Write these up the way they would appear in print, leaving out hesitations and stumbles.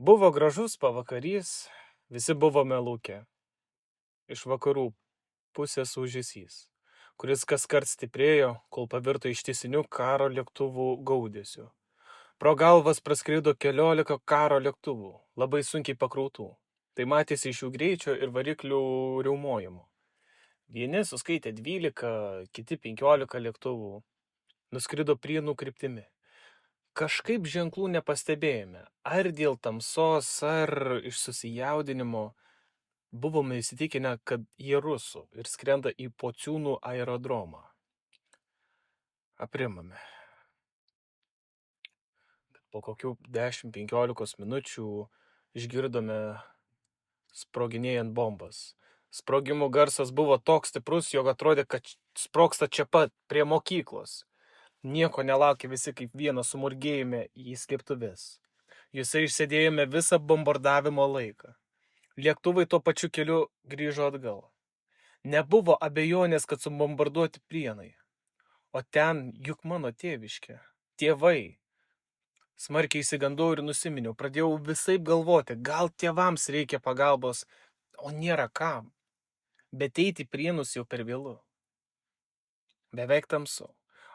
Buvo gražus pavakarys, visi buvome lauke. Iš vakarų pusės ūžesys, kuris kaskart stiprėjo, kol pavirto ištisiniu karo lėktuvų gaudesiu. Pro galvas praskrido 14 karo lėktuvų, labai sunkiai pakrautų. Tai matėsi iš jų greičio ir variklių riaumojimo. Vieni suskaitė 12, kiti 15 lėktuvų. Nuskrido Prienų kryptimi. Kažkaip ženklų nepastebėjome, ar dėl tamsos, ar iš susijaudinimo. Buvome įsitikinę, kad jie rusų ir skrenda į Pociūnų aerodromą. Aprimame. Po kokių 10-15 minučių išgirdome sproginėjant bombas. Sprogimų garsas buvo toks stiprus, jog atrodė, kad sprogsta čia pat, prie mokyklos. Nieko nelaukė, visi kaip vienas sumurgėjome į slėptuves. Juose išsėdėjome visą bombardavimo laiką. Lėktuvai tuo pačiu keliu grįžo atgal. Nebuvo abejonės, kad subombarduoti Prienai. O ten juk mano tėviškė, tėvai. Smarkiai įsigandau ir nusiminiau, pradėjau visaip galvoti, gal tėvams reikia pagalbos, o nėra kam. Bet eiti Prienus jau per vėlu. Beveik tamsu,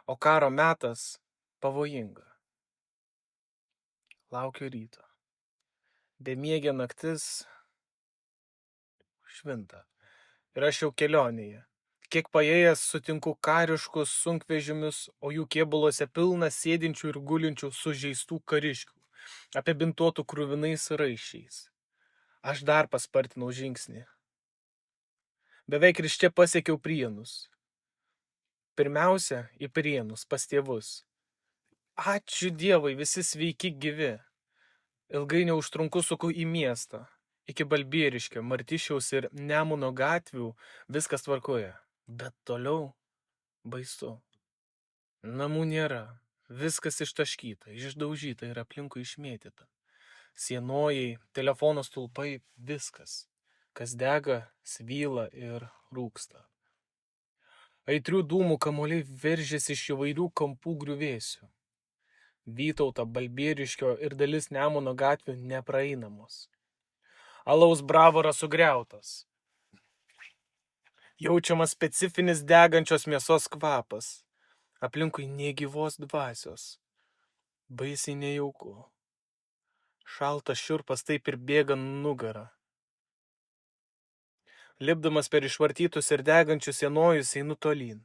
o karo metas pavojinga. Laukiu ryto. Bemiegė naktis švinta. Ir aš jau kelionėje. Kiek paėjęs sutinku kariškus sunkvežimius, o jų kėbuluose pilna sėdinčių ir gulinčių sužeistų kariškių, apibintuotų kruvinais raiščiais. Aš dar paspartinau žingsnį. Beveik ir čia pasiekiau Prienus. Pirmiausia, į Prienus, pas tėvus. Ačiū Dievui, visi sveiki gyvi. Ilgai neužtrunku suku į miestą. Iki Balbieriškio, Martišiaus ir Nemuno gatvių viskas tvarkoja. Bet toliau baisu. Namų nėra. Viskas ištaškyta, išdaužyta ir aplinkui išmėtyta. Sienojai, telefono stulpai, viskas. Kas dega, svyla ir rūksta. Aitrių dūmų kamuoliai veržėsi iš įvairių kampų griuvėsių. Vytauto, Balbieriškio ir dalis Nemuno gatvių nepraeinamos. Alaus bravoras sugriautas. Jaučiamas specifinis degančios mėsos kvapas. Aplinkui negyvos dvasios. Baisiai nejauku. Šaltas šiurpas taip ir bėga nugarą. Lipdamas per išvartytus ir degančius sienojus einu tolyn.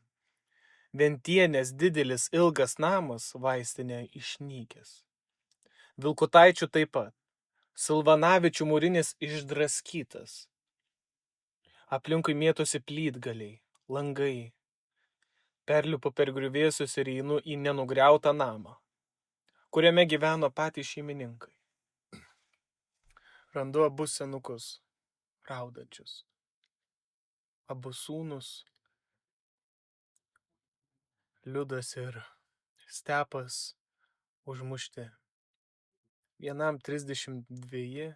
Ventienės didelis ilgas namas vaistinė išnykęs. Vilkutaičių taip pat. Silvanavičių mūrinis išdraskytas. Aplinkui mėtosi plytgaliai, langai. Perlipu per griuvėsius ir einu į nenugriautą namą, kuriame gyveno patys šeimininkai. Randu abu senukus, raudančius. Abu sūnus, Liudas ir Stepas, užmušti. Vienam 32,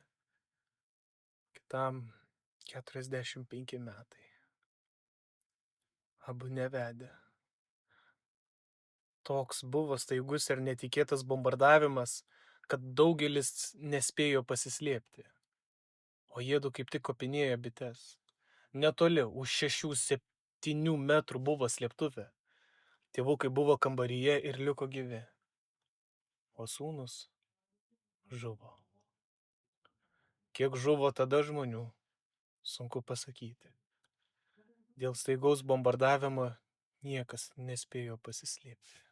kitam 45 metai. Abu nevedę. Toks buvo staigus ir netikėtas bombardavimas, kad daugelis nespėjo pasislėpti. O jiedu kaip tik kopinėjo bites. Netoli, už 6-7 metrų buvo slėptuvė. Tėvukai buvo kambaryje ir liko gyvi. O sūnus žuvo. Kiek žuvo tada žmonių, sunku pasakyti. Dėl staigaus bombardavimo niekas nespėjo pasislėpti.